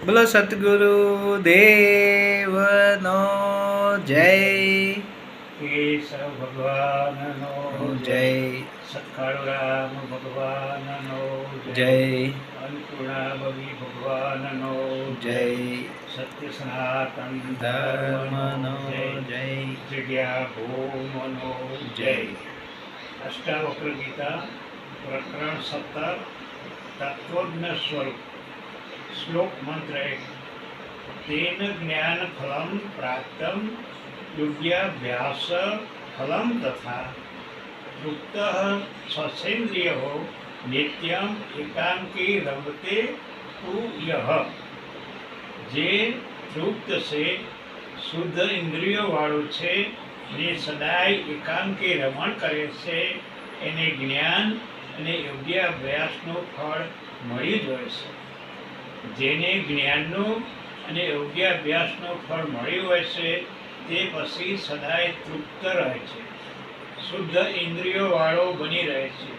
બોલો સતગુરુ દેવનો જય. કેશવ ભગવાનનો જય. સત્કાળુરામ ભગવાનનો જય. અન્નપૂર્ણાભવી ભગવાનનો જય. સત્ય સનાતન ધર્મનો જય. જગ્યા ભૂમનો જય. અષ્ટાવક્ર ગીતા પ્રકરણ 17 તત્વજ્ઞ સ્વરૂપ. શ્લોક મંત્ર 1. તેન જ્ઞાન ફલમ પ્રાપ્તમ યોગ્યાભ્યાસ ફલમ તથા તૃપ્ત સ્વસેન્દ્રિયો નિત્યમ એકાંકી રમતે તુ યહ. જે તૃપ્ત છે, શુદ્ધ ઇન્દ્રિયો વાળું છે ને સદાય એકાંકી રમણ કરે છે, એને જ્ઞાન અને યોગ્ય અભ્યાસનું ફળ મળી જ હોય છે. જેને જ્ઞાનનું અને યોગ્ય અભ્યાસનું ફળ મળ્યું હોય છે તે પછી સદાય તૃપ્ત રહે છે, શુદ્ધ ઇન્દ્રિયો વાળો બની રહે છે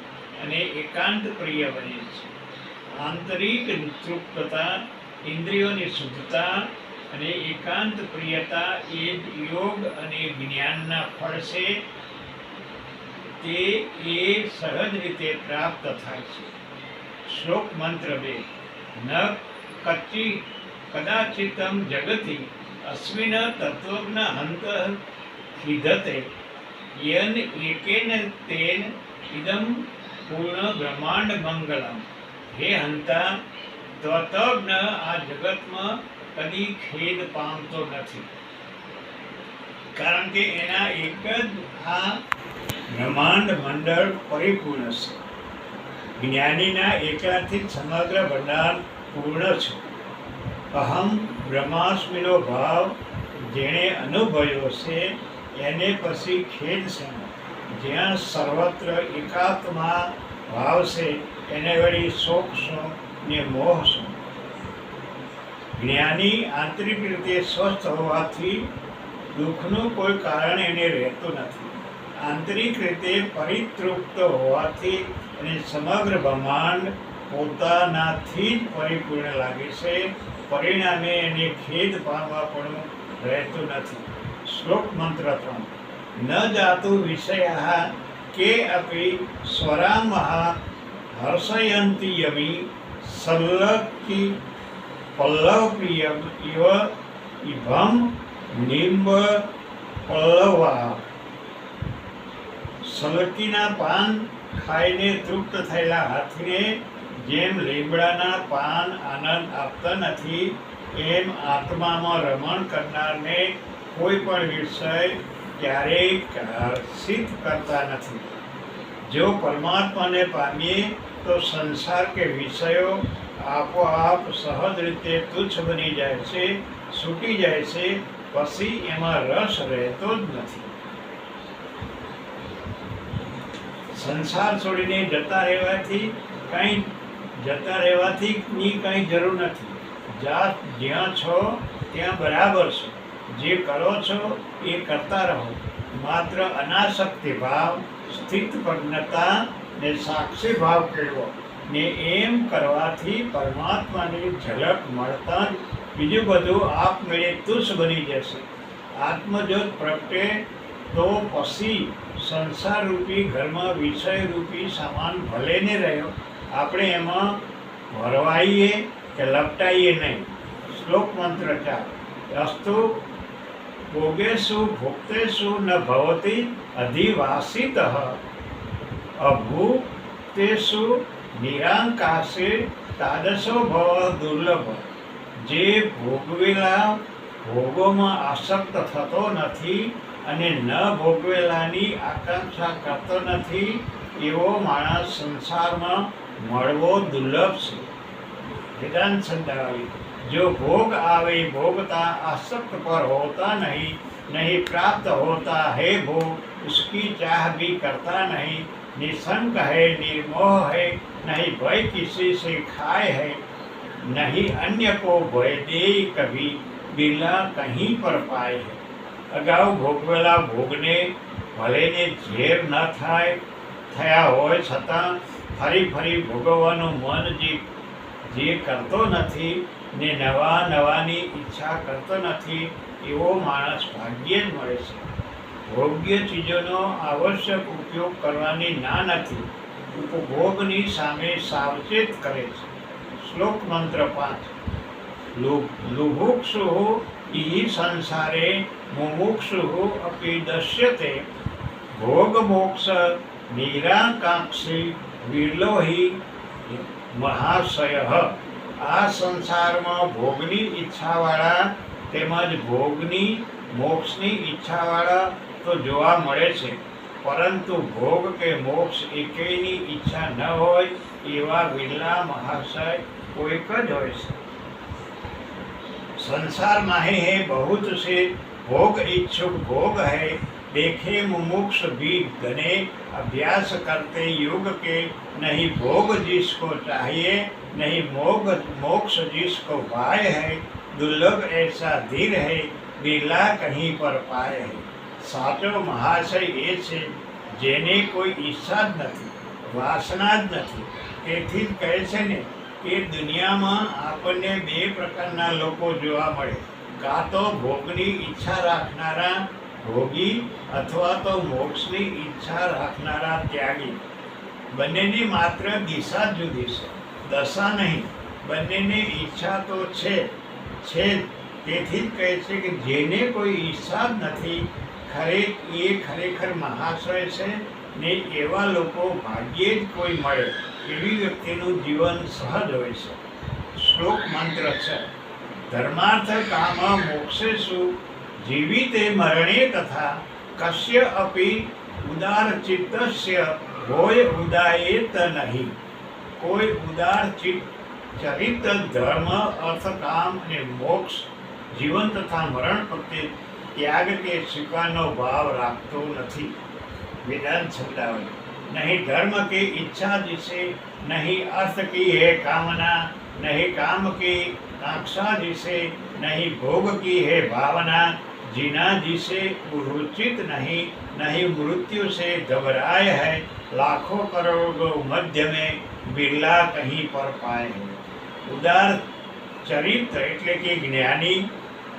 અને એકાંત પ્રિય બને છે. આંતરિક તૃપ્તતા, ઇન્દ્રિયોની શુદ્ધતા અને એકાંત પ્રિયતા એ જ યોગ અને જ્ઞાનના ફળ છે. તે એ સહજ રીતે પ્રાપ્ત થાય છે. શ્લોક મંત્ર 2. ન કચ્ચી કદાચિતમ જગતિ અસ્મિન તત્વજ્ઞ હંત ખિદતે યન એકેન તેન ઇદમ પૂર્ણ બ્રહ્માંડ મંગલમ. હે હંતા, તત્વજ્ઞ આ જગતમાં કદી ખેદ પામતો નથી, કારણ કે એના એક જ આ બ્રહ્માંડ મંડળ પરિપૂર્ણ છે. જ્ઞાનીના એકલાથી જ સમગ્ર ભંડાર પૂર્ણ છે. અહમ બ્રહ્માસ્મિનો ભાવ જેણે અનુભવ્યો છે એને પછી ખેદ છે. જ્યાં સર્વત્ર એકાત્મા ભાવ છે એને વળી શોક શું ને મોહ શું. જ્ઞાની આંતરિક રીતે સ્વસ્થ હોવાથી દુઃખનું કોઈ કારણ એને રહેતું નથી. આંતરિક રીતે પરિતૃપ્ત હોવાથી અને સમગ્ર બ્રહ્માંડ પોતાનાથી જ પરિપૂર્ણ લાગે છે. પરિણામે એને ખેદ પામવા પણ રહેતું નથી. શ્લોક મંત્ર 3. ન જાતુ વિષયા કે અપી સ્વરામઃ હર્ષયંતિ યમી સલ્લકી પલ્લવપ્રિયમ ઇવ ઇભમ નિંબ પલ્લવા. સલકીના પાન ખાઈને તૃપ્ત થયેલા હાથીને જેમ લીમડાના પાન આનંદ આપતા નથી, એમ આત્મામાં રમણ કરનારને કોઈ પણ વિષય ક્યારેય હર્ષિત કરતા નથી. જો પરમાત્માને પામીએ તો સંસાર કે વિષયો આપોઆપ સહજ રીતે તુચ્છ બની જાય છે, છૂટી જાય છે. પછી એમાં રસ રહેતો જ નથી. સંસાર છોડીને જતા રહેવાથી કંઈ જરૂર નથી. જ્યાં છો ત્યાં બરાબર છો. જે કરો છો એ કરતા રહો. માત્ર અનાસક્તિ ભાવ, સ્થિત પ્રજ્ઞતા ને સાક્ષી ભાવ કેળવો ને એમ કરવાથી પરમાત્માની ઝલક મળતા જ બીજું બધું આપમેળે તુચ્છ બની જશે. આત્મજ્યોત પ્રગટે તો પછી સંસાર રૂપી ઘરમાં વિષય રૂપી સામાન ભલે ને રહ્યો, આપણે એમાં ભરવાઈએ કે લપટાઈએ નહીં. શ્લોક મંત્ર 4. અસ્તુ ભોગેષુ ભોક્તેષુ ન ભવતિ અધિવાસિતઃ અભૂક્તેષુ નિરાંકાશે તાદશો ભવ દુર્લભ. જે ભોગવેલા ભોગોમાં આસક્ત થતો નથી અને ન ભોગવેલાની આકાંક્ષા કરતો નથી, એવો માણસ સંસારમાં મળવો દુર્લભ છે. વેદાંત સંદાવી. जो भोग आवे भोगता आसक्त पर होता नहीं प्राप्त होता है भोग, उसकी चाह भी करता नहीं. निशंक है, निर्मोह है, नहीं भय किसी से खाए है, नहीं अन्य को भय दे कभी बिरला कहीं पर पाए है. અગાઉ ભોગવેલા ભોગને ભલેને ઝેર ન થયા હોય છતાં ફરી ભોગવવાનું મન જે કરતો નથી ને નવા નવાની ઈચ્છા કરતો નથી એવો માણસ ભાગ્યે જ મળે છે. ભોગ્ય ચીજોનો આવશ્યક ઉપયોગ કરવાની ના નથી, ઉપભોગની સામે સાવચેત કરે છે. શ્લોક મંત્ર 5. લુભુક્ષુઃ ઇહ સંસારે મુમુક્ષુઃ અપી દશ્યતે ભોગ મોક્ષ નિરાકાંક્ષી વિલોહી મહાશયઃ. આ સંસારમાં ભોગની ઈચ્છાવાળા તેમજ ભોગની મોક્ષની ઈચ્છાવાળા તો જોવા મળે છે, પરંતુ ભોગ કે મોક્ષ એકેયની ઈચ્છા ન હોય એવા વિરલા મહાશય કોઈક જ હોય છે. संसार माहे है बहुत से भोग इच्छुक भोग है, देखे मुमुक्ष भी गने अभ्यास करते युग के, नहीं भोग जिसको चाहिए नहीं मोक्ष जिसको पाए है, दुर्लभ ऐसा धीर है बिरला कहीं पर पाए है. साचो महाशय એ છે જેને કોઈ ઈચ્છા જ નથી, વાસના જ નથી. તેથી જ કહે છે ને કે દુનિયામાં આપણને બે પ્રકારના લોકો જોવા મળે, કાં તો ભોગની ઈચ્છા રાખનારા ભોગી અથવા તો મોક્ષની ઈચ્છા રાખનારા ત્યાગી. બંનેની માત્ર દિશા જ જુદી છે, દશા નહીં. બંનેની ઈચ્છા તો છે જ. તેથી જ કહે છે કે જેને કોઈ ઈચ્છા જ નથી એ ખરેખર મહાશય છે, ને એવા લોકો ભાગ્યે જ કોઈ મળે. એવી વ્યક્તિનું જીવન સહજ હોય છે. શ્લોક મંત્ર 6. ધર્માર્થ કામ મોક્ષેષુ જીવિતે મરણે તથા કસ્ય અપી ઉદાર ચિત્તસ્ય હોય ઉદાયેત નહીં. કોઈ ઉદાર ચરિત ધર્મ અર્થ કામ અને મોક્ષ જીવન તથા મરણ પ્રત્યે ત્યાગ કે સ્વીકારનો ભાવ રાખતો નથી. वेदांत शब्दावली. नहीं धर्म की इच्छा जिसे, नहीं अर्थ की है कामना, नहीं काम की कांक्षा जिसे, नहीं भोग की है भावना, जीना जिसे रुचित नहीं, नहीं मृत्यु से घबराए है, लाखों करोड़ों मध्य में बिरला कहीं पर पाए. उदार चरित्र એટલે કે જ્ઞાની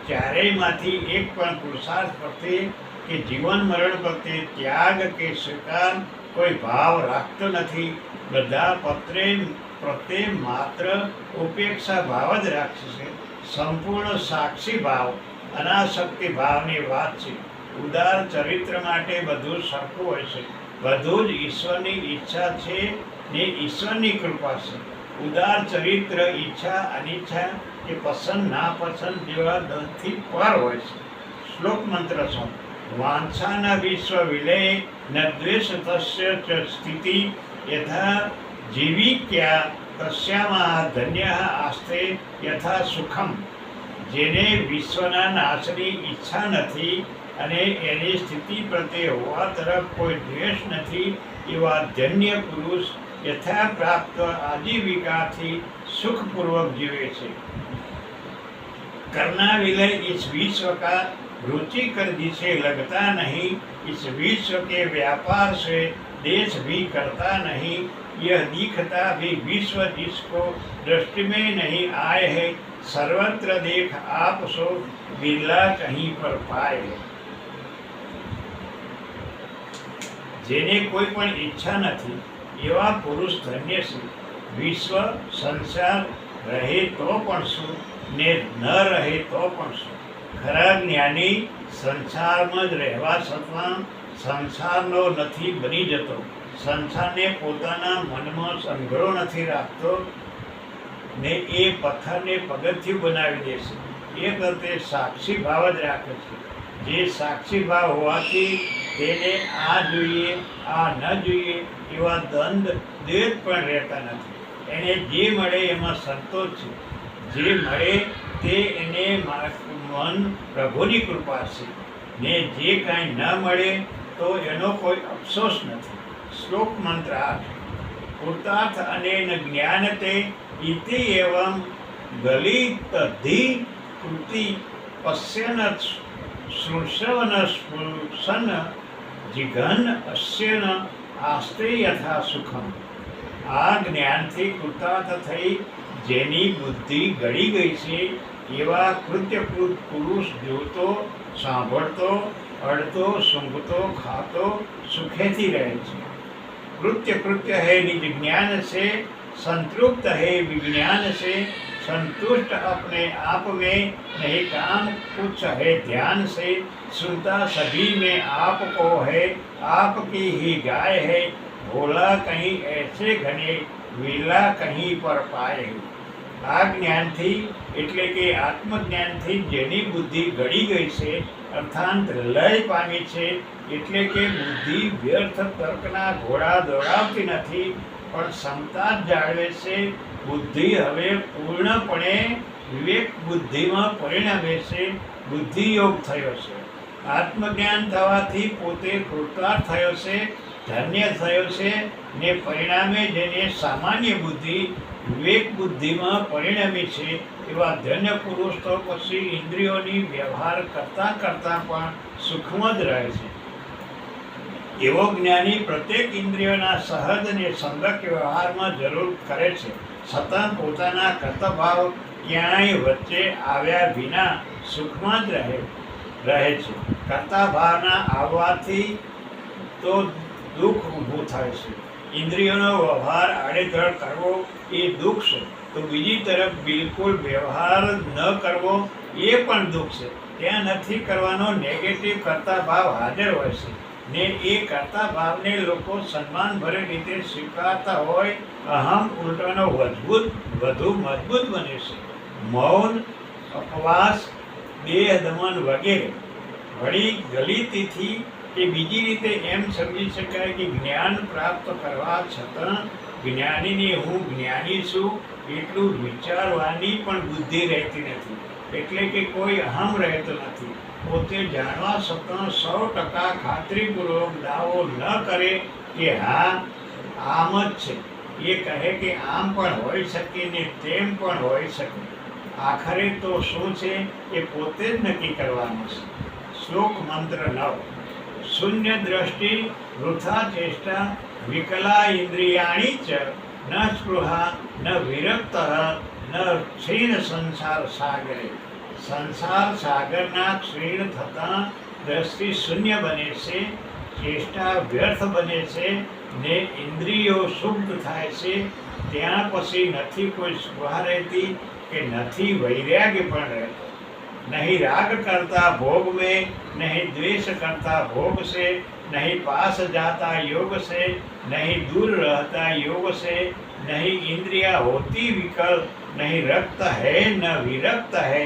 ચારેયમાંથી એક પણ પુરુષાર્થ પ્રત્યે કે જીવન મરણ પ્રત્યે ત્યાગ કે સ્વીકાર કોઈ ભાવ રાખતો નથી. બધા પ્રત્યે માત્ર ઉપેક્ષા ભાવ જ રાખશે છે. સંપૂર્ણ સાક્ષી ભાવ, અનાસક્તિ ભાવની વાત છે. ઉદાર ચરિત્ર માટે બધું સરખું હોય છે, બધું જ ઈશ્વરની ઈચ્છા છે ને ઈશ્વરની કૃપા છે. ઉદાર ચરિત્ર ઈચ્છા અનિચ્છા કે પસંદ નાપસંદ જેવા દંડથી પર હોય છે. શ્લોક મંત્ર 7. વાંછાના વિશ્વ વિલય ન દ્વેષ તસ્ય ચ સ્થિતિ યથા જીવિક્યા તસ્યામાં ધન્ય આસ્તે યથા સુખમ. જેને વિશ્વના નાશની ઈચ્છા નથી અને એની સ્થિતિ પ્રત્યે હોવા તરફ કોઈ દ્વેષ નથી એવા ધન્ય પુરુષ यथा प्राप्त आजीविका थी सुखपूर्वक जीवे छे. करना विलय इस विश्व का रुचिकर जिसे लगता नहीं, इस विश्व के व्यापार से देश भी करता नहीं, यह दिखता भी विश्व जिसको दृष्टि में नहीं आए है, सर्वत्र देख आप सो बिरला कहीं पर पाए. जेने कोई पण इच्छा नहीं एवा पुरुष धन्य छे. विश्व संसार रहे तो पण शुं ने न रहे तो पण शुं. खरा ज्ञानी संसारमां ज रहेवा छतां संसारनो नथी बनी जतो, संसारने पोताना मनमा संघळो नथी राखतो ने ए पत्थरने पगथિયું बनावी दे छे. ए करते साक्षी भाव ज राखे छे. जे साक्षी भाव होवाथी તેને આ જોઈએ આ ન જોઈએ એવા દંડ દ્વેષ પણ રહેતા નથી. એને જે મળે એમાં સંતોષ છે. જે મળે તે એને મન પ્રભુની કૃપા છે ને જે કાંઈ ન મળે તો એનો કોઈ અફસોસ નથી. શ્લોક મંત્ર 8. કૃતાર્થ અનેન જ્ઞાનતે ઇતિ એવં ગલિતધિ કૃતિ પશ્યન શ્રુષવન સ્પૃશન जिघन अस्यन आस्ते यथा सुखम. आ ज्ञानથી કૃતાર્થ થઈ જેની બુદ્ધિ ગળી ગઈ છે એવા કૃત્યકૃત પુરુષ જોતો, સાંભળતો, અડતો, સૂંઘતો, ખાતો સુખેથી રહે છે. કૃત્ય હૈ નિજ જ્ઞાન से, संतृप्त है विज्ञान से, संतुष्ट अपने आप में, नहीं काम कुछ है ध्यान से, सुनता सभी में आपको है, आपकी ही गाय है, भोला कहीं ऐसे घने, विला कहीं पर पाए. આ જ્ઞાનથી એટલે કે આત્મજ્ઞાનથી જેની બુદ્ધિ ગળી ગઈ છે અર્થાંત લય પામી છે, એટલે કે બુદ્ધિ વ્યર્થ તર્કના ઘોડા દોડાવતી નથી પણ ક્ષમતા જ જાળવે છે. બુદ્ધિ હવે પૂર્ણપણે વિવેક બુદ્ધિમાં પરિણમે છે. બુદ્ધિયોગ થયો છે. આત્મજ્ઞાન થવાથી પોતે કૃતાર્થ થયો છે, ધન્ય થયો છે ને પરિણામે જેને સામાન્ય બુદ્ધિ વિવેક બુદ્ધિમાં પરિણમી છે એવા ધન્ય પુરુષ તો પછી ઇન્દ્રિયોની વ્યવહાર કરતાં કરતાં પણ સુખમાં જ રહે છે. એવો જ્ઞાની પ્રત્યેક ઇન્દ્રિયોના સહજ અને સંગત વ્યવહારમાં જરૂર કરે છે, છતાં પોતાના કર્તભાવ ક્યાંય વચ્ચે આવ્યા વિના સુખમાં જ રહે છે. કર્તા ભાવના આવવાથી તો દુઃખ ઊભું થાય છે. ઇન્દ્રિયોનો વ્યવહાર આડેધડ કરવો એ દુઃખ છે, તો બીજી તરફ બિલકુલ વ્યવહાર ન કરવો એ પણ દુઃખ છે. ત્યાં નથી કરવાનો નેગેટિવ કરતા ભાવ હાજર હોય છે ને એ કરતા ભાવને લોકો સન્માનભરી રીતે સ્વીકારતા હોય, અહમ ઉલટાનો વધુ મજબૂત બને છે. મૌન, ઉપવાસ, દેહ દમન વગેરે. વળી ગલિતથી કે બીજી રીતે એમ સમજી શકાય કે જ્ઞાન પ્રાપ્ત કરવા છતાં જ્ઞાનીને હું જ્ઞાની છું એટલું વિચારવાની પણ બુદ્ધિ રહેતી નથી. એટલે કે કોઈ અહમ રહેતો નથી. પોતે જાણવા છતાં 100% ખાતરીપૂર્વક દાવો ન કરે કે હા આમ જ છે. એ કહે કે આમ પણ હોઈ શકે ને તેમ પણ હોઈ શકે. આખરે તો શું છે એ પોતે જ નક્કી કરવાનું છે. શ્લોક મંત્ર 9. શૂન્ય દ્રષ્ટિ, વૃથા ચેષ્ટા, વિકલા ઇન્દ્રિયાણી ચ, ન સ્પૃહા, ન વિરક્ત, ન ક્ષીણ સંસાર સાગરે. સંસાર સાગરના ક્ષીણ થતાં દ્રષ્ટિ શૂન્ય બને છે, ચેષ્ટા વ્યર્થ બને છે ને ઇન્દ્રિયો શુદ્ધ થાય છે. ત્યાં પછી નથી કોઈ સ્પૃહા રહેતી કે નથી વૈરાગ્ય પણ રહેતો. नहीं राग करता भोग में, नहीं द्वेष करता भोग से, नहीं पास जाता योग से, नहीं दूर रहता योग से, नहीं इंद्रिया होती विकल, नहीं रक्त है न विरक्त है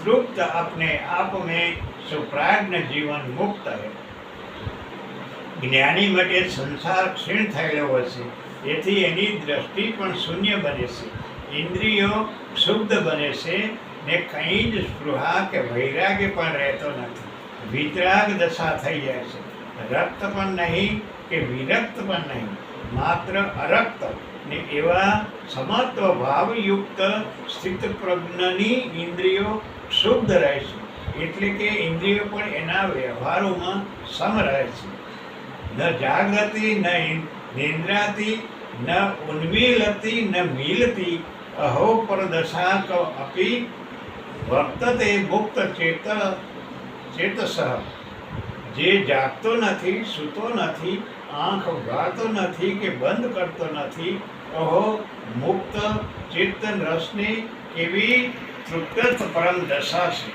तृप्त अपने आप में, सुप्राज्ञ जीवन मुक्त है. જ્ઞાની માટે સંસાર ક્ષીણ થયેલો હોય છે, એથી એની દ્રષ્ટિ પણ શૂન્ય બને છે, ઇન્દ્રિયો શુદ્ધ બને છે ને કંઈ જ સ્પૃહા કે વૈરાગ્ય પણ રહેતો નથી. વિતરાગ દશા થઈ જાય છે. રક્ત પણ નહીં કે વિરક્ત પણ નહીં, માત્ર અરક્ત ને એવા સમત્વ ભાવયુક્ત સ્થિત પ્રજ્ઞની ઇન્દ્રિયો શુદ્ધ રહે છે. એટલે કે ઇન્દ્રિયો પણ એના વ્યવહારોમાં સમ રહે છે. ન જાગૃતિ ન નિંદ્રાતી, ન ઉન્મીલતી ન મીલતી, અહો પરદશા ક અપી વર્તતે મુક્ત ચેતસ. જે જાગતો નથી, સૂતો નથી, આંખ ઉઘાડતો નથી કે બંધ કરતો નથી, અહો મુક્ત ચેતન રસની કેવી તૃપ્ત પરમ દશા છે.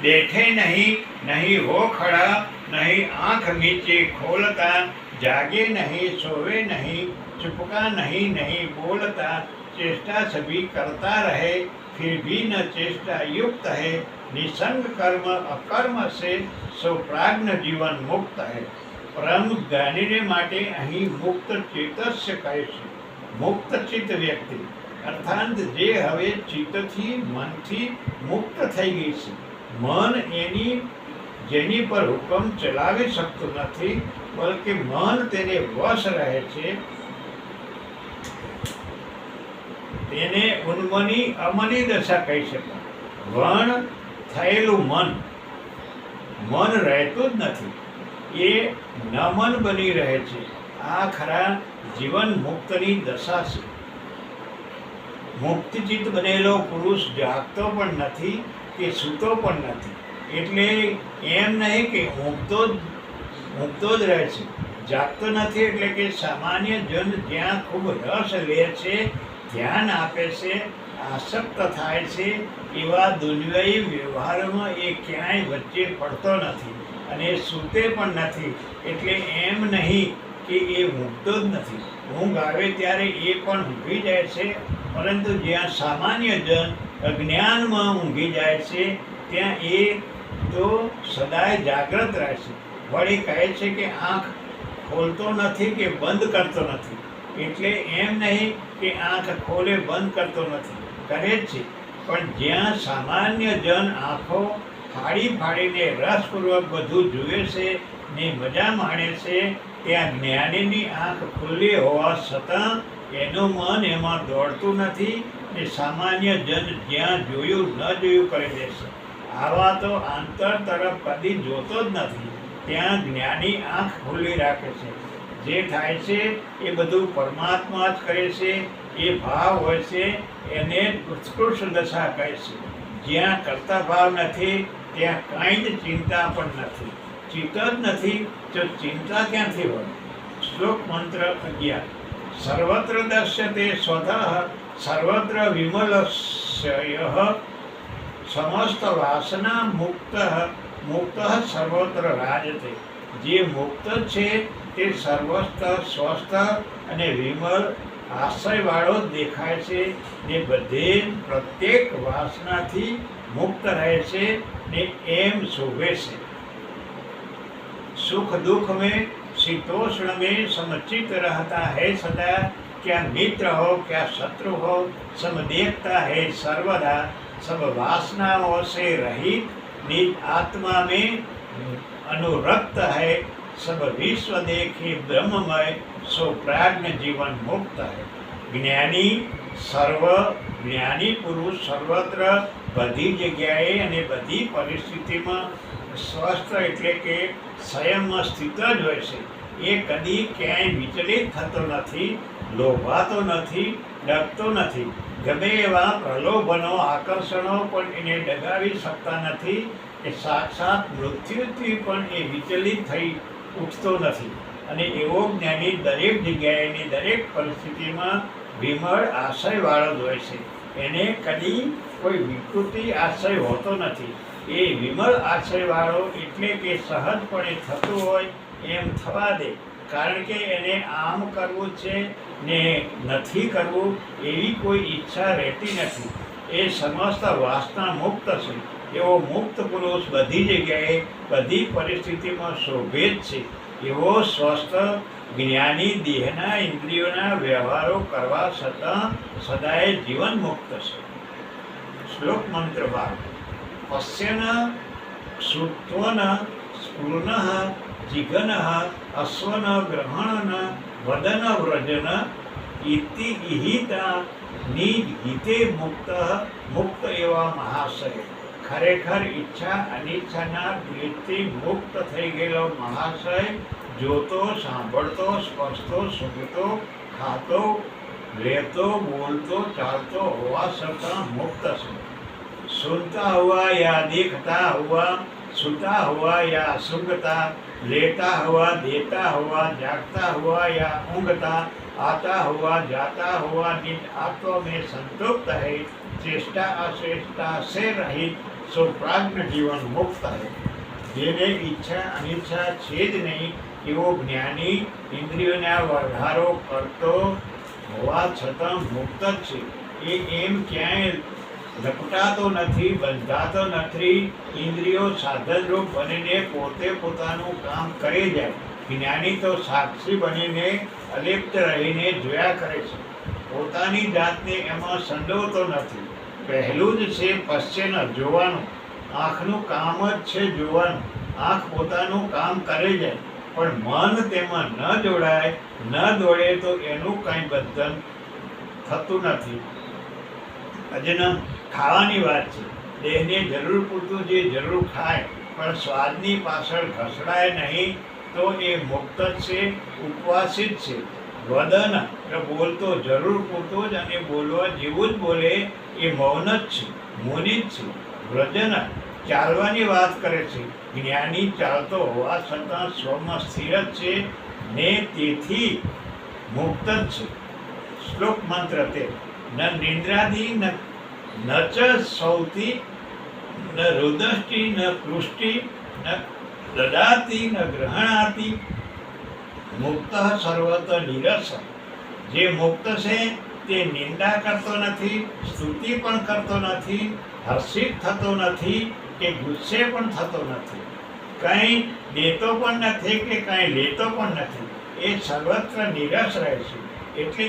બેઠે નહીં, નહીં હો ખડા, નહીં આંખ નીચે ખોલતા, જાગે નહીં, સોવે નહીં, ચुपका नहीं, नहीं बोलता, चेष्टा सभी करता रहे, फिर भी न चेष्टा युक्त है, निसंग कर्म अकर्म से सो प्राज्ञ जीवन मुक्त है. પરમ જ્ઞાનીને માટે અહીં મુક્ત ચેતસ્ય કહે છે. મુક્ત ચિત્ત વ્યક્તિ અર્થાત જે હવે ચિત્તથી મનથી મુક્ત થઈ ગઈ છે. મન એની જેની પર હુકમ ચલાવી શકતું નથી, બલકે મન તેને વશ રહે છે. તેને ઉન્મની અમની દશા કહી શકાય. વણ થયેલું મન રહેતું જ નથી, એ નમન બની રહે છે. આ ખરા જીવન મુક્તની દશા છે. મુક્તચિત્ત બનેલો પુરુષ જાગતો પણ નથી કે સૂતો પણ નથી. એટલે એમ નહીં કે ઊંઘતો જ રહે છે, જાગતો નથી. એટલે કે સામાન્ય જન જ્યાં ખૂબ રસ લે છે, ધ્યાન આપે છે, આસક્ત થાય છે, એવા દુનિયાવી વ્યવહારોમાં એ ક્યાંય વચ્ચે પડતો નથી અને સૂતે પણ નથી. એટલે એમ નહીં કે એ ઊંઘતો જ નથી, ઊંઘ આવે ત્યારે એ પણ ઊંઘી જાય છે. પરંતુ જ્યાં સામાન્ય જન અજ્ઞાનમાં ઊંઘી જાય છે, ત્યાં એ તો સદાય જાગ્રત રહે છે. વળી કહે છે કે આંખ ખોલતો નથી કે બંધ કરતો નથી. એટલે એમ નહીં કે આંખ ખોલે બંધ કરતો નથી, કરે જ છે. પણ જ્યાં સામાન્ય જન આંખો ફાડી ફાડીને રસપૂર્વક બધું જુએ છે ને મજા માણે છે, ત્યાં જ્ઞાનીની આંખ ખુલ્લી હોવા છતાં એનું મન એમાં દોડતું નથી ને સામાન્ય જન જ્યાં જોયું ન જોયું કરી દેશે. આવા તો આંતર તરફ કદી જોતો જ નથી. ત્યાં જ્ઞાની આંખ ખુલ્લી રાખે છે. જે થાય છે એ બધું પરમાત્મા જ કરે છે. એ ભાવ હોય છે એને ઉત્કૃષ્ટ દશા કહે છે. જ્યાં કરતા ભાવ નથી ત્યાં કાંઈ જ ચિંતા પણ નથી. ચિત્ત જ નથી તો ચિંતા ક્યાંથી હોય? શ્લોક મંત્ર 11. સર્વત્ર દશ્યતે સ્વતઃ સર્વત્ર વિમલસ્ય સમસ્ત વાસના મુક્ત સર્વત્ર રાજતે. જે મુક્ત છે તે સર્વસ્થ સ્વસ્થ અને વિમલ આશ્રયવાળો જ દેખાય છે ને બધે પ્રત્યેક વાસનાથી મુક્ત રહે છે ને એમ શોભે છે. सुख दुख में शीतोष्ण में समचित रहता है सदा. क्या मित्र हो क्या शत्रु हो सब देखता है सर्वदा. सब वासनाओं से रहित निज आत्मा में अनुरक्त है. सब विश्व देखे ब्रह्ममय सो प्राज्ञ जीवन मुक्त है. જ્ઞાની પુરુષ સર્વત્ર બધી જગ્યાએ અને બધી પરિસ્થિતિમાં સ્વસ્થ એટલે કે સંયમમાં સ્થિત જ હોય છે. એ કદી ક્યાંય વિચલિત થતો નથી, લોભાતો નથી, ડરતો નથી. ગમે એવા પ્રલોભનો આકર્ષણો પણ એને ડગાવી શકતા નથી. એ સાક્ષાત મૃત્યુથી પણ એ વિચલિત થઈ ઉઠતો નથી. અને એવો જ્ઞાની દરેક જગ્યાએની દરેક પરિસ્થિતિમાં વિમળ આશયવાળો જ હોય છે. એને કદી કોઈ વિકૃતિ આશય હોતો નથી. એ વિમળ આશયવાળો એટલે કે સહજપણે થતું હોય એમ થવા દે. કારણ કે એને આમ કરવું છે ને નથી કરવું એવી કોઈ ઈચ્છા રહેતી નથી. એ સમસ્ત વાસના મુક્ત છે. એવો મુક્ત પુરુષ બધી જગ્યાએ બધી પરિસ્થિતિમાં શોભે જ છે. એવો સ્વસ્થ જ્ઞાની દેહના ઇન્દ્રિયોના વ્યવહારો કરવા છતાં સદાય જીવન મુક્ત છે. શ્લોક મંત્ર 12. પશ્યન શ્રુત્વન સ્ફુર્ન જિઘન અશ્વન ગ્રહણ વદન વ્રજન ઇતિ ઇહિતા નિજ હિતે મુક્ત એવા મહાશય. ખરેખર ઈચ્છા અનિચ્છાના ભેદથી મુક્ત થઈ ગયેલો મહાશય જોતો, સાંભળતો, સ્પર્શતો, સૂંઘતો, ખાતો, લેતો, બોલતો, ચાલતો હોવા છતાં મુક્ત છે. सुनता हुआ या देखता हुआ, सुता हुआ या सूंघता, लेता हुआ, देता हुआ, जागता हुआ या ऊँघता, आता हुआ, जाता हुआ निज आत्मा में संतुष्ट है. चेष्टा अचेष्टा से रहित सो प्राज्ञ जीवन मुक्त है. જેને ઈચ્છા અનિચ્છા છે જ નહીં એવો જ્ઞાની ઇન્દ્રિયોના વધારો કરતો હોવા છતાં મુક્ત જ છે. એ એમ ક્યાંય લપટાતો નથી, બંધાતો નથી. ઇન્દ્રિયો સાધનરૂપ બનીને પોતે પોતાનું કામ કરી જાય. જ્ઞાની તો સાક્ષી બનીને અલિપ્ત રહીને જોયા કરે છે, પોતાની જાતને એમાં સંડોવતો નથી. પહેલું જ છે પશ્ચિમ જોવાનું. આંખનું કામ જ છે જોવાનું. આંખ પોતાનું કામ કરી જાય, પણ મન તેમાં ન જોડાય, ન દોડે તો એનું કાંઈ બંધન થતું નથી. અજના ખાવાની વાત છે. દેહને જરૂર પૂરતું જે જરૂર ખાય, પણ સ્વાદની પાછળ ઘસડાય નહીં તો એ મુક્ત જ છે, ઉપવાસિત છે. વદન એટલે બોલતો જરૂર પૂરતો જ અને બોલવા જેવું જ બોલે એ મૌન જ છે, મૌની જ છે. વ્રજન ચાલવાની વાત કરે છે. જ્ઞાની ચાલતો હોવા છતાં સ્વમાં સ્થિર જ છે ને તેથી મુક્ત જ છે. શ્લોક મંત્ર તે ન નિંદ્રાદી ન ચ સૌતી ન રુદષ્ટિ ન કૃષ્ટિ ન દદાતિ ન ગ્રહણાતિ મુક્ત સર્વત નિરસ. જે મુક્ત છે તે નિંદા કરતો નથી, સ્તુતિ પણ કરતો નથી, હર્ષિત થતો નથી કે ગુસ્સે પણ થતો નથી, કંઈ દેતો પણ નથી કે કંઈ લેતો પણ નથી. એ સર્વત્ર નિરસ રહે છે, એટલે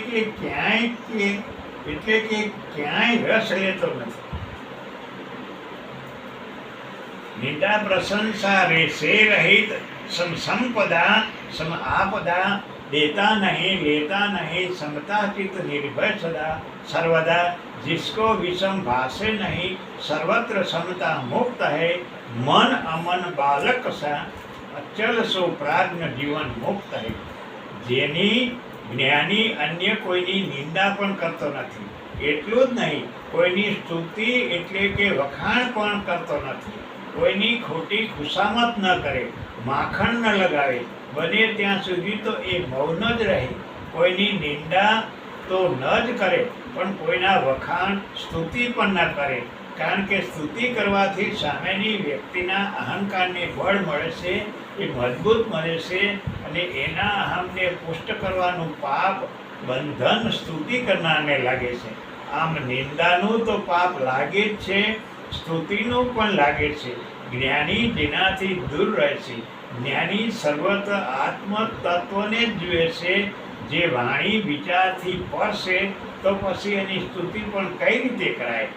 કે ક્યાંય રસ લેતો નથી. નિંદા પ્રશંસા સે રહિત સંપદા સમ આપદા देता नहीं लेता नहीं समता चित निर्भय सदा सर्वदा जिसको विषम भाषे नहीं सर्वत्र समता मुक्त है मन अमन बालक सा अचल सो प्राज्ञ जीवन मुक्त है. જેની જ્ઞાની અન્ય કોઈની નિંદા પણ કરતો નથી, એટલું જ નહીં કોઈની સ્તુતિ એટલે કે વખાણ પણ કરતો નથી, કોઈની ખોટી ખુશામત ન કરે, માખણ ન લગાવે, બને ત્યાં સુધી તો એ મૌન જ રહે, કોઈની નિંદા તો ન જ કરે પણ કોઈના વખાણ સ્તુતિ પણ ન કરે. કારણ કે સ્તુતિ કરવાથી સામેની વ્યક્તિના અહંકારને બળ મળે છે, એ મજબૂત બને છે અને એના અહમને પુષ્ટ કરવાનું પાપ બંધન સ્તુતિ કરનારને લાગે છે. આમ નિંદાનું તો પાપ લાગે જ છે, સ્તુતિનું પણ લાગે છે. જ્ઞાની જેનાથી દૂર રહે છે, જ્ઞાની સર્વત્ર આત્મ તત્વને જ જુએ છે. જે વાણી વિચારથી પર છે તો પછી એની સ્તુતિ પણ કઈ રીતે કરાય.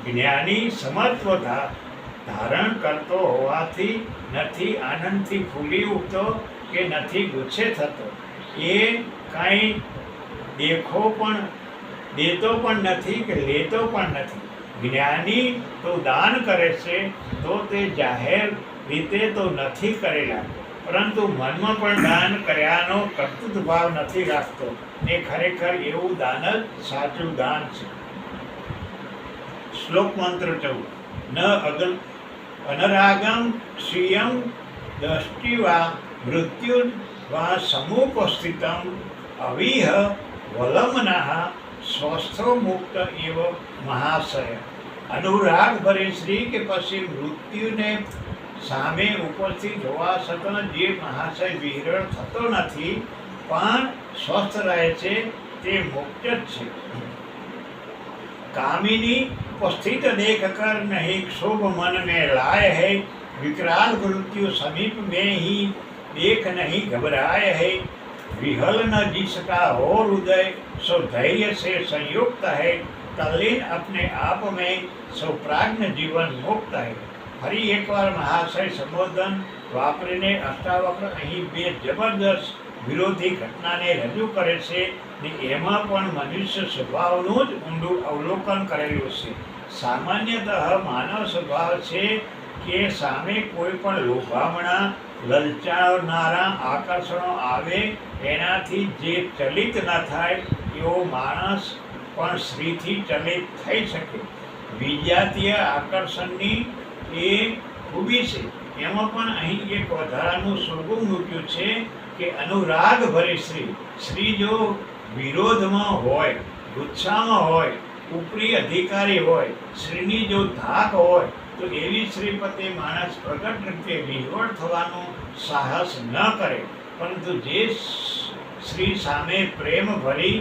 જ્ઞાની સમત્વ ધારણ કરતો હોવાથી નથી આનંદથી ફૂલી ઉઠતો કે નથી ગુસ્સે થતો, એ કાંઈ દેતો પણ નથી કે લેતો પણ નથી. જ્ઞાની તો દાન કરે છે તો તે જાહેર રીતે તો નથી કરેલા, પરંતુ મનમાં પણ દાન કર્યાનો કર્તૃત્વ ભાવ નથી રાખતો ને ખરેખર એવું દાન જ સાચું દાન છે. શ્લોક મંત્ર 14 ન અનરાગમ શ્રિયમ દષ્ટિવા મૃત્યુ વા સમુપસ્થિતમ અવિહ વલમનઃ સ્વસ્થો મુક્ત એવ મહાશય. અનુરાગ ભરે શ્રી કે પછી મૃત્યુને સામે ઉપસ્થિત હોવા છતાં જે મહાશય વિહરણ થતો નથી પણ સ્વસ્થ રહે છે તે મુક્ત જ છે. कामिनी उपस्थित देख कर नहीं क्षोभ मन में लाए है, विकराल मृत्यु समीप में ही देख नहीं घबराए है. विहल न जिसका हो हृदय सो धैर्य से संयुक्त है, तल्लीन अपने आप में सो प्राज्ञ जीवन मुक्त है. ફરી એકવાર મહાશય સંબોધન વાપરીને અષ્ટાવક્ર અહીં બે જબરદસ્ત વિરોધી ઘટનાને રજૂ કરે છે ને એમાં પણ મનુષ્ય સ્વભાવનું જ ઊંડું અવલોકન કરેલું છે. સામાન્યતઃ માનવ સ્વભાવ છે કે સામે કોઈ પણ લોભામણા લલચાવનારા આકર્ષણો આવે એનાથી જે ચલિત ન થાય એવો માણસ પણ સ્ત્રીથી ચલિત થઈ શકે. વિજાતીય આકર્ષણની એ ખૂબી છે. એમાં પણ અહીં એક વધારાનું સ્વર્ગું મૂક્યું છે કે અનુરાગ ભરી સ્ત્રી જો વિરોધમાં હોય, ગુસ્સામાં હોય, ઉપરી અધિકારી હોય, સ્ત્રીની જો ધાક હોય તો એવી સ્ત્રી પ્રત્યે માણસ પ્રગટ રીતે વિહવળ થવાનું સાહસ ન કરે. પરંતુ જે સ્ત્રી સામે પ્રેમ ભરી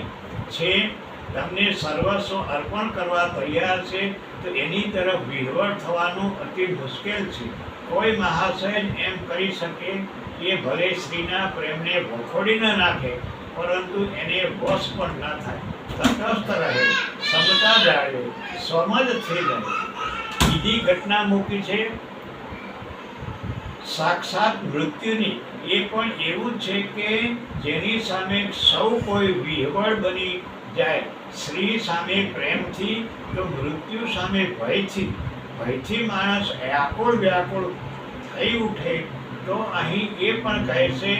છે, તમને સર્વસ્વ અર્પણ કરવા તૈયાર છે, તો એની તરફ વિહવળ થવાનું અતિ મુશ્કેલ છે. કોઈ મહાશય એમ કરી શકે કે ભલે સ્ત્રીના પ્રેમને વખોડી ન નાખે પરંતુ એને વશ પણ ન થાય, તટસ્થ રહે, સમતા જાળવે, સ્વમજ થઈ જાય. બીજી ઘટના મૂકી છે સાક્ષાત મૃત્યુની. એ પણ એવું છે કે જેની સામે સૌ કોઈ વિહવળ બની જાય. સ્ત્રી સામે પ્રેમથી તો મૃત્યુ સામે ભયથી માણસ વ્યાકુળ થઈ ઉઠે. તો અહીં એ પણ કહે છે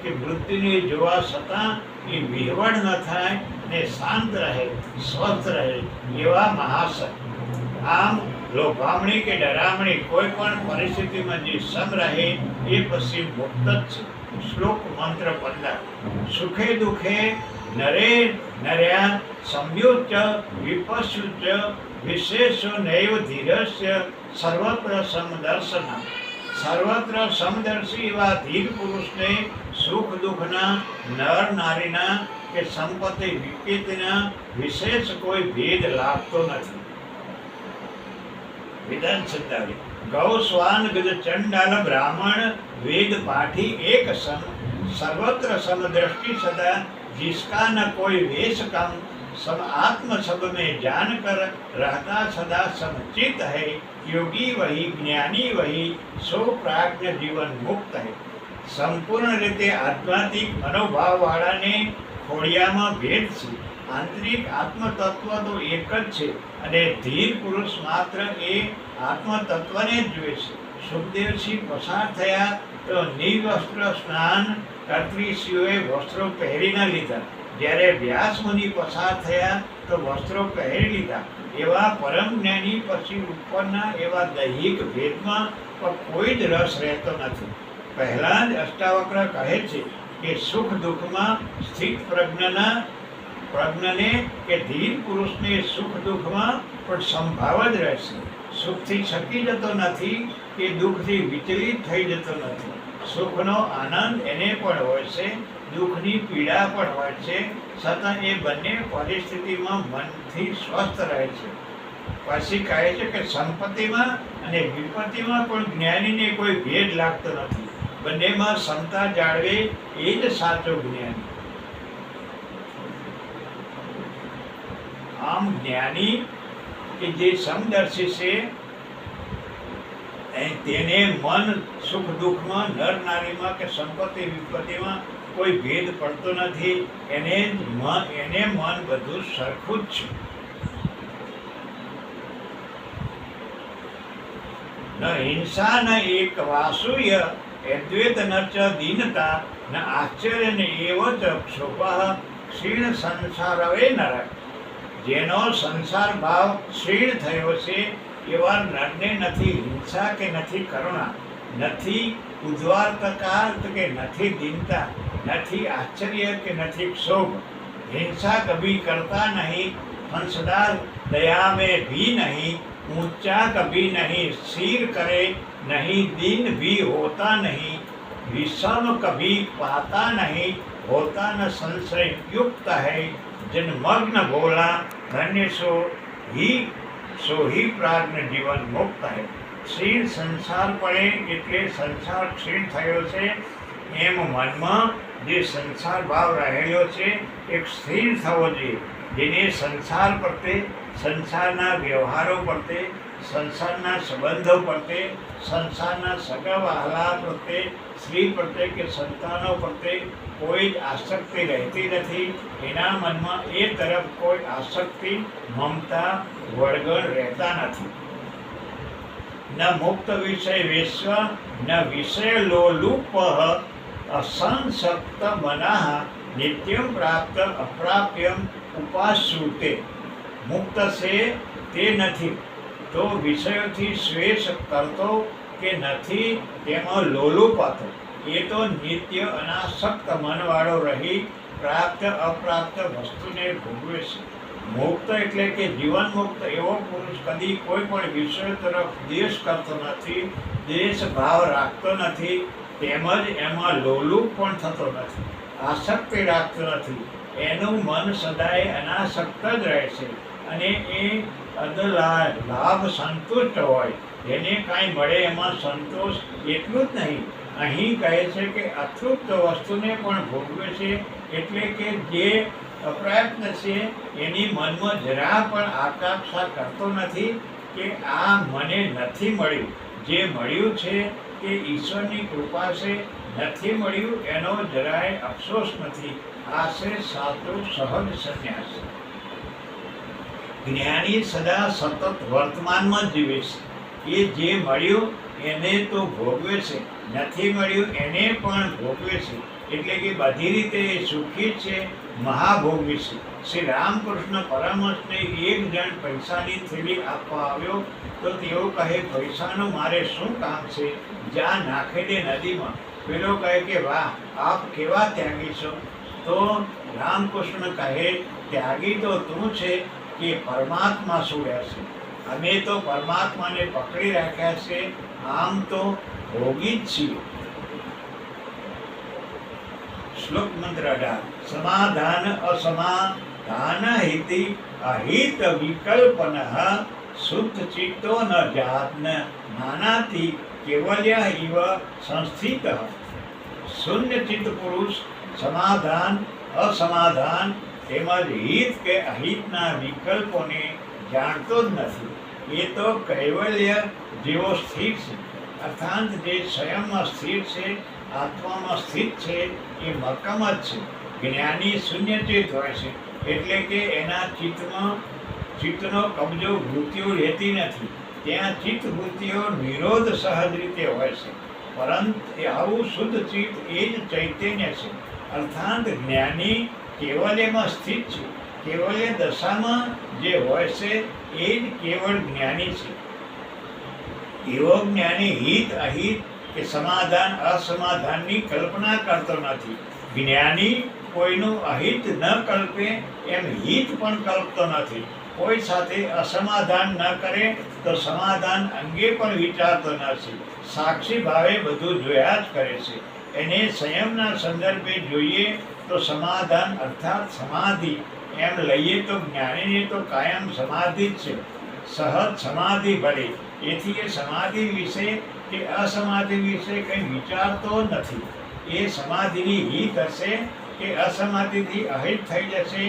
કે મૃત્યુને જોવા છતાં એ વિહવળ ન થાય ને શાંત રહે, સ્વસ્થ રહે એવા મહાસત. આમ લોભામણી કે ડરામણી કોઈ પણ પરિસ્થિતિમાં જે સમ રહે એ પછી મુક્ત જ છે. શ્લોક મંત્ર 15. સુખે દુઃખે નરે નર્યા સંયુચ્ચ વિપસ્યુચ્ચ વિશેષો નૈવ ધીરસ્ય સર્વત્ર સમદર્શન. સર્વત્ર સમદર્શી એવા ધીર પુરુષને સુખ દુઃખના, નર નારીના કે સંપત્તિ વિપત્તિના વિશેષ કોઈ ભેદ લાગતો નથી. વિધાન સંતાવી. ગૌ સ્વાન ગજ ચંડાલ બ્રાહ્મણ વેદ પાઠી એક સમ, સર્વત્ર સમદ્રષ્ટિ સદા जिसका न कोई वेश कम, सब आत्म सब में जान कर रहता सदा समचित है. योगी वही, ज्ञानी वही, सो प्राज्ञ जीवन मुक्त है. संपूर्ण રીતે આધ્યાત્મિક મનોભાવ વાળાને ખોડિયામાં ભેદ છે. આંતરિક આત્મ તત્વ તો એક જ છે અને ધીર પુરુષ માત્ર એ આત્મ તત્વને જ જુએ છે. સુખદેવસિંહ પસાર થયા તો નિવસ્ત્ર સ્નાન કર્ત્રીશ્રીઓએ વસ્ત્રો પહેરી ન લીધા. જ્યારે વ્યાસ મુનિ પસાર થયા તો વસ્ત્રો પહેરી લીધા. એવા પરમ જ્ઞાની પછી ઉપરના એવા દૈહિક ભેદમાં પણ કોઈ જ રસ રહેતો નથી. પહેલા જ અષ્ટાવક્ર કહે છે કે સુખ દુઃખમાં સ્થિત પ્રજ્ઞને કે ધીર પુરુષને સુખ દુઃખમાં પણ સંભાવ જ રહેશે. સુખથી છકી જતો નથી કે દુઃખથી વિચલિત થઈ જતો નથી. સુખનો આનંદ એને પણ હોય છે, દુઃખની પીડા પણ હોય છે, છતાં એ બંને પરિસ્થિતિમાં મનથી સ્વસ્થ રહે છે. પછી કહે છે કે સંપત્તિમાં અને વિપત્તિમાં પણ જ્ઞાનીને કોઈ ભેદ લાગતો નથી. બંનેમાં સમતા જાળવે એ જ સાચો જ્ઞાની. આમ જ્ઞાની કે જે સમદર્શી છે તેને મન સુખ દુઃખમાં, નર નારીમાં કે સંપત્તિ વિપત્તિમાં કોઈ ભેદ પડતો નથી. એને મન બધું સરખું જ છે. ન હિંસા ન એક વાસુય અદ્વૈત ન ચ દીનતા ન આશ્ચર્ય ન એવ ચ ક્ષોભઃ ક્ષીણ સંસારવે નર. જેનો સંસાર ભાવ ક્ષીણ થયો છે એવા નરને નથી હિંસા કે નથી કરુણા, નથી ઉદ્વાર્તકાર કે નથી દીનતા, નથી આશ્ચર્ય કે નથી ક્ષોભ. हिंसा कभी करता नहीं, हंसदार दया में भी नहीं, ऊंचा कभी नहीं सिर करे नहीं, दिन भी होता नहीं, विषम कभी पाता नहीं, होता न संशय युक्त है, जिन मग्न बोला धन्य सो ही प्राज्ञ जीवन मुक्त है. ક્ષીણ સંસાર પડે એટલે સંસાર ક્ષીણ થયો છે એમ મનમાં જે સંસાર ભાવ રહેલો છે એક સ્થિર થવો જોઈએ. જેને સંસાર પ્રત્યે, સંસારના વ્યવહારો પ્રત્યે, સંસારના સંબંધો પ્રત્યે, સંસારના સગા વહાલા પ્રત્યે, સ્ત્રી પ્રત્યે કે સંતાનો પ્રત્યે કોઈ જ આસક્તિ રહેતી નથી. એના મનમાં એ તરફ કોઈ આસક્તિ, મમતા, વળગણ રહેતા નથી. ન મુક્ત વિષય વિશ્વ ન વિષય લોલુપ અસંસક્ત મનઃ નિત્યમ પ્રાપ્ત અપ્રાપ્યમ ઉપાશ્રુતે. મુક્ત છે તે નથી તો વિષયોથી શ્વેષ કરતો કે નથી તેમાં લોલુપ હતો. એ તો નિત્ય અનાસક્ત મનવાળો રહી પ્રાપ્ત અપ્રાપ્ત વસ્તુને ભોગવે છે. મુક્ત એટલે કે જીવન મુક્ત એવો પુરુષ કદી કોઈ પણ વિષય તરફ દ્વેષ કરતો નથી, દ્વેષ ભાવ રાખતો નથી, તેમજ એમાં લોલુપ પણ થતો નથી, આસક્તિ રાખતો નથી. એનું મન સદાય અનાસક્ત જ રહે છે અને એ લાભ સંતુષ્ટ હોય. એને કાંઈ મળે એમાં સંતોષ. એટલું જ નહીં, અહીં કહે છે કે અતૃપ્ત વસ્તુને પણ ભોગવે છે. એટલે કે જે અપ્રાપ્ત છે એની મનમાં જરા પણ આકાંક્ષા કરતો નથી કે આ મને નથી મળ્યું. જે મળ્યું છે કે ઈશ્વરની કૃપા છે, નથી મળ્યું એનો જરાય અફસોસ નથી. આ છે સાચો સહજ સંન્યાસ. જ્ઞાની સદા સતત વર્તમાનમાં જીવે છે. એ જે મળ્યું એને તો ભોગવે છે, નથી મળ્યું એને પણ ભોગવે છે. એટલે કે બધી રીતે એ સુખી છે, મહાભોગી છે. શ્રી રામકૃષ્ણ પરમહંસને એક જણ પૈસાની થેલી આપવા આવ્યો તો તેઓ કહે, પૈસાનું મારે શું કામ છે, જ્યાં નાખી દે નદીમાં. પેલો કહે કે વાહ, આપ કેવા ત્યાગી છો. તો રામકૃષ્ણ કહે, ત્યાગી તો તું છે કે પરમાત્મા છોડ્યા છે. અમે તો પરમાત્માને પકડી રાખ્યા છે, આમ તો ભોગી જ છીએ. શ્લોક મંત્ર 18. સમાધાન અસમાધાન હિતિ અહિત વિકલ્પન શુદ્ધ ચિત્તો ન જાતન નાનાથી કેવલ્ય ઇવ સંસ્થિત. શૂન્ય ચિત્ત પુરુષ સમાધાન અસમાધાન તેમજ હિત કે અહિતના વિકલ્પોને જાણતો જ નથી. એ તો કૈવલ્ય જેવો સ્થિર છે, અર્થાત જે સ્વયંમાં સ્થિર છે, આત્મામાં સ્થિત છે, એ મક્કમ જ છે. જ્ઞાની શૂન્યચિત્ત હોય છે, એટલે કે એના ચિત્તનો કબજો વૃત્તિઓ રહેતી નથી. ત્યાં ચિત્ત વૃત્તિઓ નિરોધ સહજ રીતે હોય છે. પરંતુ આવું શુદ્ધ ચિત્ત એ જ ચૈતન્ય છે, અર્થાત જ્ઞાની કેવલ્યમાં સ્થિત છે. કેવલ્ય દશામાં જે હોય છે એ જ કેવળ જ્ઞાની છે. એવો જ્ઞાની હિત અહિત કે સમાધાન અસમાધાનની કલ્પના કરતો નથી. જ્ઞાની કોઈનું અહિત ન કલ્પે એમ હિત પણ કલ્પતો નથી. કોઈ સાથે અસમાધાન ન કરે તો સમાધાન અંગે પણ વિચારતો નથી. સાક્ષી ભાવે બધું જોયા જ કરે છે. એને સંયમના સંદર્ભે જોઈએ તો સમાધાન અર્થાત સમાધિ એમ લઈએ તો જ્ઞાનીને તો કાયમ સમાધિ જ છે, સહજ સમાધિ ભલે. એથી એ સમાધિ વિશે કે અસમાધિ વિશે કંઈ વિચારતો નથી. એ સમાધિની હિત હશે કે અસમાધિથી અહિત થઈ જશે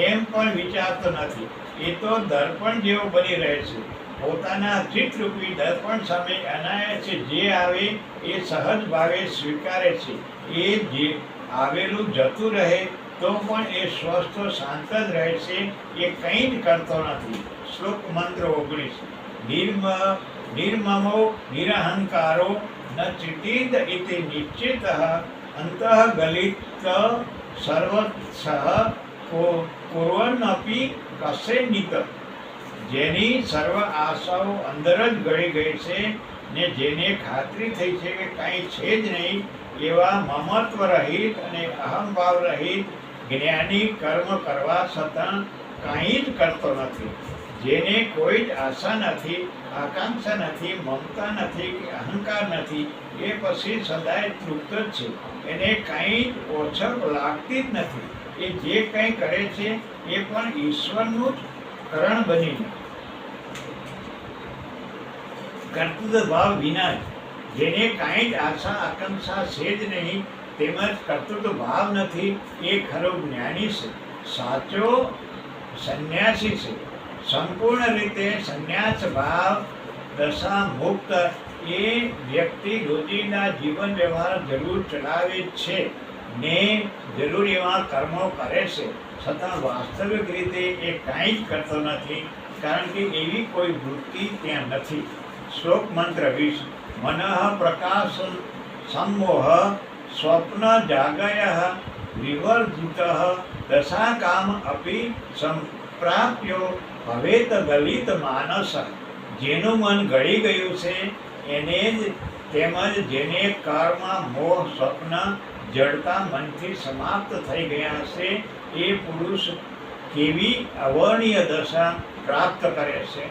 એમ પણ વિચારતો નથી. એ તો દર્પણ જેવો બની રહે છે. પોતાના ચિત્તરૂપી દર્પણ સામે અનાયાસે જે આવે એ સહજ ભાવે સ્વીકારે છે. એ જે આવેલું જતું રહે તો પણ એ સ્વસ્થ શાંત જ રહે છે. એ કંઈ જ કરતો નથી. શ્લોક મંત્ર 19. નિર્મમો નિરહંકારો ન ચિતિદ ઇતિ નિશ્ચિત અંતઃગલિત સર્વસઃ કુર્વન્નપી કસ્યનિત. જેની સર્વ આશાઓ અંદર જ ગળી ગઈ છે ને જેને ખાતરી થઈ છે કે કાંઈ છે જ નહીં, એવા મમત્વ રહિત અને અહંભાવ રહિત જ્ઞાની કર્મ કરવા છતાં કાંઈ જ કરતો નથી. જેને કોઈ જ આશા નથી, આકાંક્ષા નથી, મમતા નથી કે અહંકાર નથી, એ પછી સદાય તૃપ્ત જ છે. એને કાંઈ જ ઓછપ લાગતી જ નથી. એ જે કંઈ કરે છે એ પણ ઈશ્વરનું જ કરણ બનીને કર્તૃત્વ ભાવ વિના જ. જેને કાંઈ જ આશા આકાંક્ષા છે જ નહીં, તેમજ કર્તૃત્વ ભાવ નથી, એ ખરો જ્ઞાની છે, સાચો સંન્યાસી છે. સંપૂર્ણ રીતે સંન્યાસ ભાવ દશા મુક્ત એ વ્યક્તિ રોજિંદા જીવન વ્યવહાર જરૂર ચલાવે છે ને જરૂર એવા કર્મો કરે છે, છતાં વાસ્તવિક રીતે એ કાંઈ જ કરતો નથી, કારણ કે એવી કોઈ વૃત્તિ ત્યાં નથી. શ્લોક મંત્ર 20. મનઃ પ્રકાશ સંમોહ સ્વપ્ન જાગય વિવર્જિત દશા કામ અપી સંપ્રાપ્યો ભવેત ગલિત માનસ. જેનું મન ગળી ગયું છે એને જ, તેમજ જેને કર્મ મોહ સ્વપ્ન જડતા મનથી સમાપ્ત થઈ ગયા છે એ પુરુષ કેવી અવર્ણીય દશા પ્રાપ્ત કરે છે.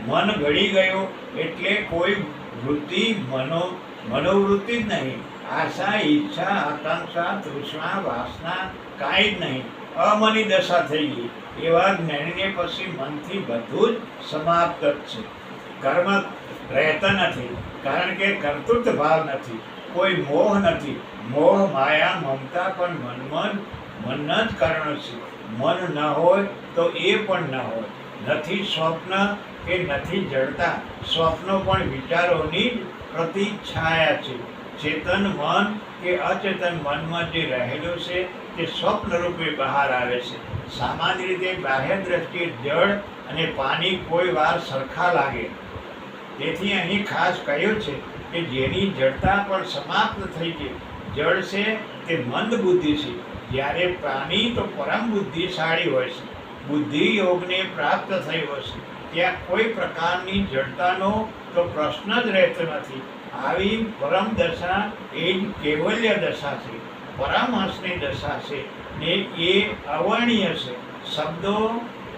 મન ગળી ગયું એટલે કોઈ વૃત્તિ મનોવૃત્તિ જ નહીં. આશા ઈચ્છા આકાંક્ષા તૃષ્ણા વાસના કાંઈ જ નહીં. અમની દશા થઈ ગઈ. એવા જ્ઞાનીને પછી મનથી બધું જ સમાપ્ત જ છે. કર્મ રહેતા નથી, કારણ કે કર્તૃત્વ ભાવ નથી, કોઈ મોહ નથી. મોહ માયા મમતા પણ મનના જ કારણ છે. મન ન હોય તો એ પણ ન હોય. નથી સ્વપ્ન કે નથી જડતા. સ્વપ્નો પણ વિચારોની જ પ્રતિછાયા છે. ચેતન મન કે અચેતન મનમાં જે રહેલું છે તે સ્વપ્ન રૂપે બહાર આવે છે. સામાન્ય રીતે બાહ્ય દ્રષ્ટિએ જળ અને પાણી કોઈ વાર સરખા લાગે. તેથી અહીં ખાસ કહ્યું છે કે જેની જડતા પણ સમાપ્ત થઈ ગઈ. જળ છે તે મંદ બુદ્ધિ છે. જ્યારે પ્રાણી તો પરમ બુદ્ધિશાળી હોય છે, બુદ્ધિ યોગને પ્રાપ્ત થયો છે, ત્યાં કોઈ પ્રકારની જડતાનો તો પ્રશ્ન જ રહેતો નથી. આવી પરમ દશા એ જ કૈવલ્ય દશા છે, પરમહંસની દશા છે ને એ અવર્ણ્ય છે. શબ્દો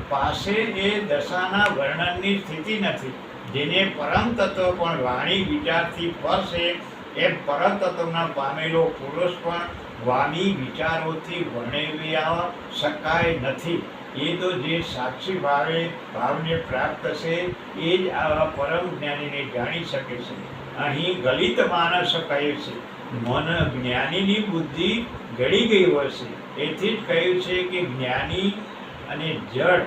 પાસે એ દશાના વર્ણનની સ્થિતિ નથી. જેને પરમ તત્વ પણ વાણી વિચારથી સ્પર્શે એ પરમ તત્વના પામેલો પુરુષ પણ વાણી વિચારોથી વર્ણવી શકાય નથી. એ તો જે સાક્ષી ભાવને પ્રાપ્ત છે એ જ આવા પરમ જ્ઞાનીને જાણી શકે છે. અહીં ગલિત માનસ કહે છે, મન જ્ઞાનીની બુદ્ધિ ગળી ગઈ હોય છે. એથી જ કહ્યું છે કે જ્ઞાની અને જડ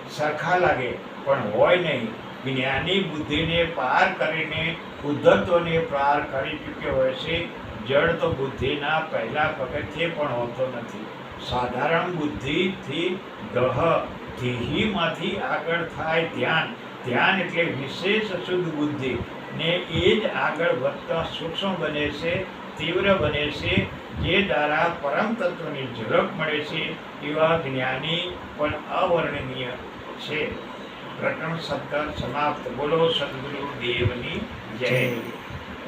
સરખા લાગે પણ હોય નહીં. જ્ઞાની બુદ્ધિને પાર કરીને બુદ્ધત્વને પાર કરી ચૂક્યો હોય છે. જડ તો બુદ્ધિના પહેલા પગથિયે પણ હોતો નથી. સાધારણ બુદ્ધિથી ધીહીમાંથી આગળ થાય ધ્યાન. ધ્યાન એટલે વિશેષ શુદ્ધ બુદ્ધિ ને એ જ આગળ વધતા સૂક્ષ્મ બને છે, તીવ્ર બને છે, જે દ્વારા પરમ તત્વની ઝલક મળે છે. એવા જ્ઞાની પણ અવર્ણનીય છે. પ્રકરણ 17 સમાપ્ત. બોલો સદગુરુ દેવની જય.